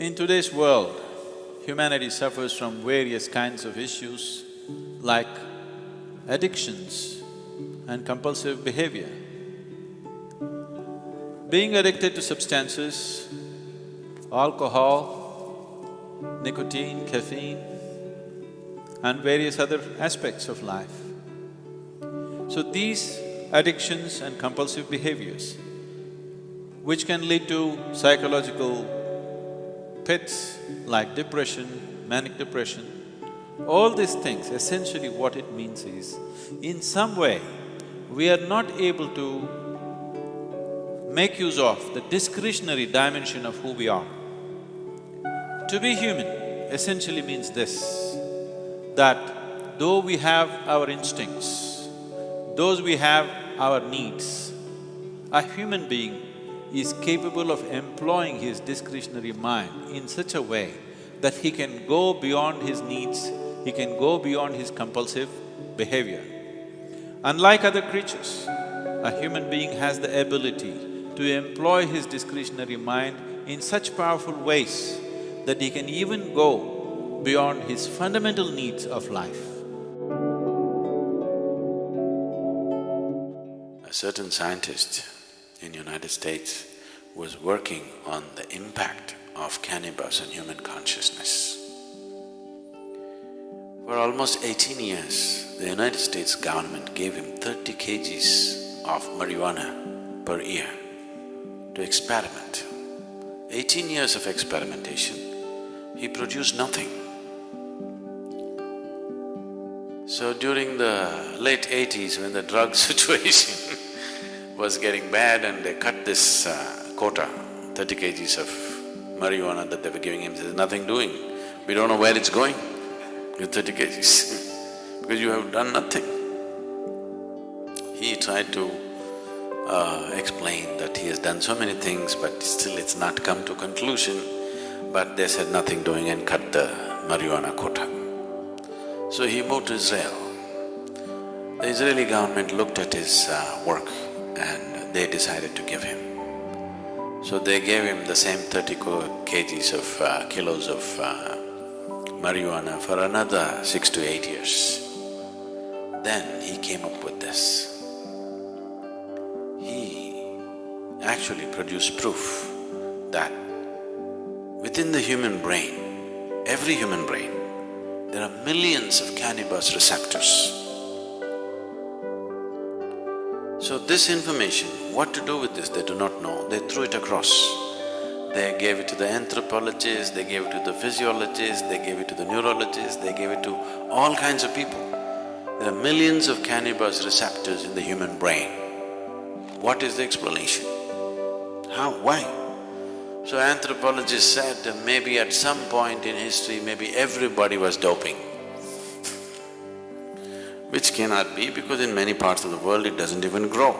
In today's world, humanity suffers from various kinds of issues like addictions and compulsive behavior. Being addicted to substances, alcohol, nicotine, caffeine, and various other aspects of life. So these addictions and compulsive behaviors, which can lead to psychological pits like depression, manic depression, all these things, essentially what it means is, in some way, we are not able to make use of the discretionary dimension of who we are. To be human essentially means this, that though we have our instincts, though we have our needs, a human being is capable of employing his discretionary mind in such a way that he can go beyond his needs, he can go beyond his compulsive behavior. Unlike other creatures, a human being has the ability to employ his discretionary mind in such powerful ways that he can even go beyond his fundamental needs of life. A certain scientist in United States was working on the impact of cannabis on human consciousness. For almost 18 years, the United States government gave him 30 kgs of marijuana per year to experiment. 18 years of experimentation, he produced nothing. So during the late 80s, when the drug situation was getting bad and they cut this quota, 30 kgs of marijuana that they were giving him, there's nothing doing. We don't know where it's going with 30 kgs because you have done nothing. He tried to explain that he has done so many things but still it's not come to conclusion, but they said nothing doing and cut the marijuana quota. So he moved to Israel. The Israeli government looked at his work and they decided to give him. So they gave him the same 30 kgs of kilos of marijuana for another 6 to 8 years. Then he came up with this. He actually produced proof that within the human brain, every human brain, there are millions of cannabis receptors. So this information, what to do with this, they do not know, they threw it across. They gave it to the anthropologists, they gave it to the physiologists, they gave it to the neurologists, they gave it to all kinds of people. There are millions of cannabis receptors in the human brain. What is the explanation? How? Why? So anthropologists said that maybe at some point in history, maybe everybody was doping. Which cannot be because in many parts of the world it doesn't even grow.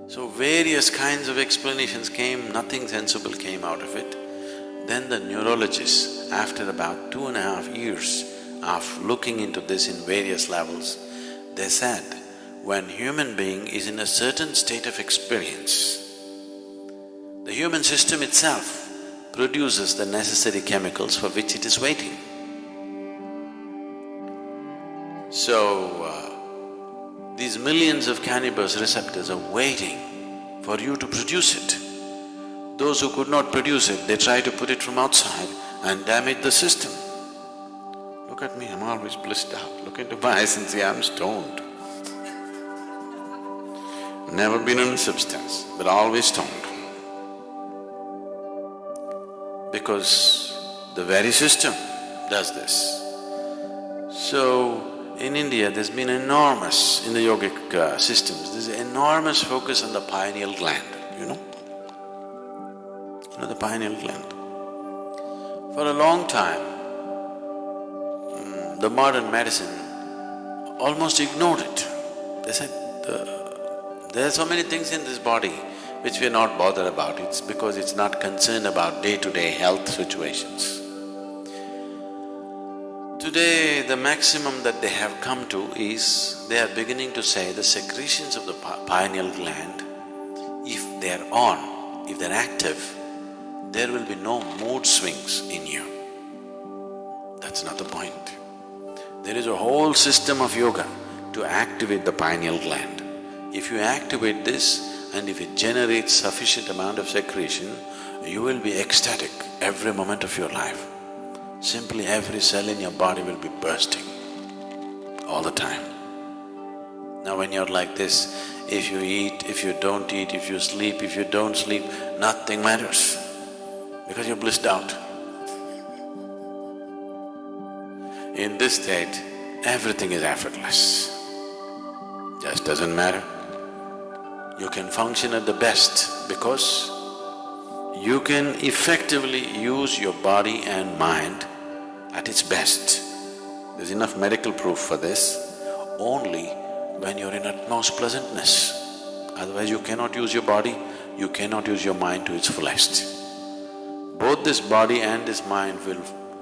So various kinds of explanations came, nothing sensible came out of it. Then the neurologists, after about 2.5 years of looking into this in various levels, they said, when human being is in a certain state of experience, the human system itself produces the necessary chemicals for which it is waiting. So, these millions of cannabis receptors are waiting for you to produce it. Those who could not produce it, they try to put it from outside and damage the system. Look at me, I'm always blissed out. Look into my eyes and see I'm stoned. Never been on a substance, but always stoned. Because the very system does this. So, in India, there's been enormous, in the yogic systems, there's enormous focus on the pineal gland, you know? You know the pineal gland? For a long time, the modern medicine almost ignored it. They said, there are so many things in this body which we are not bothered about, it's because it's not concerned about day-to-day health situations. Today, the maximum that they have come to is, they are beginning to say the secretions of the pineal gland, if they're on, if they're active, there will be no mood swings in you. That's not the point. There is a whole system of yoga to activate the pineal gland. If you activate this and if it generates sufficient amount of secretion, you will be ecstatic every moment of your life. Simply every cell in your body will be bursting all the time. Now when you're like this, if you eat, if you don't eat, if you sleep, if you don't sleep, nothing matters because you're blissed out. In this state, everything is effortless. Just doesn't matter. You can function at the best because you can effectively use your body and mind at its best. There's enough medical proof for this. Only when you're in utmost pleasantness. Otherwise you cannot use your body, you cannot use your mind to its fullest. Both this body and this mind will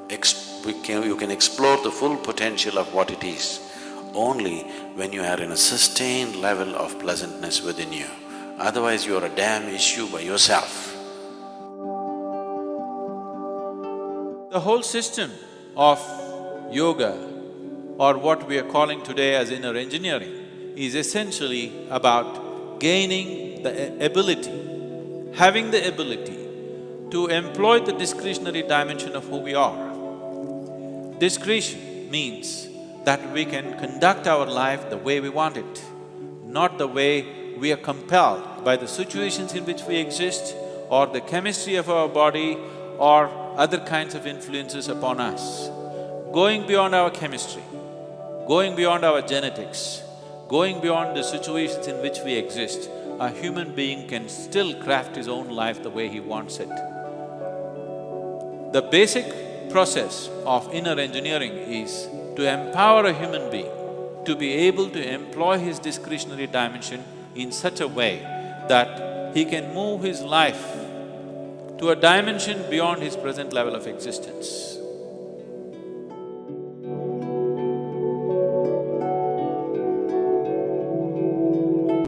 you can explore the full potential of what it is only when you are in a sustained level of pleasantness within you. Otherwise you are a damn issue by yourself. The whole system of yoga, or what we are calling today as inner engineering, is essentially about gaining the ability, having the ability to employ the discretionary dimension of who we are. Discretion means that we can conduct our life the way we want it, not the way we are compelled by the situations in which we exist or the chemistry of our body or other kinds of influences upon us. Going beyond our chemistry, going beyond our genetics, going beyond the situations in which we exist, a human being can still craft his own life the way he wants it. The basic process of inner engineering is to empower a human being to be able to employ his discretionary dimension in such a way that he can move his life to a dimension beyond his present level of existence.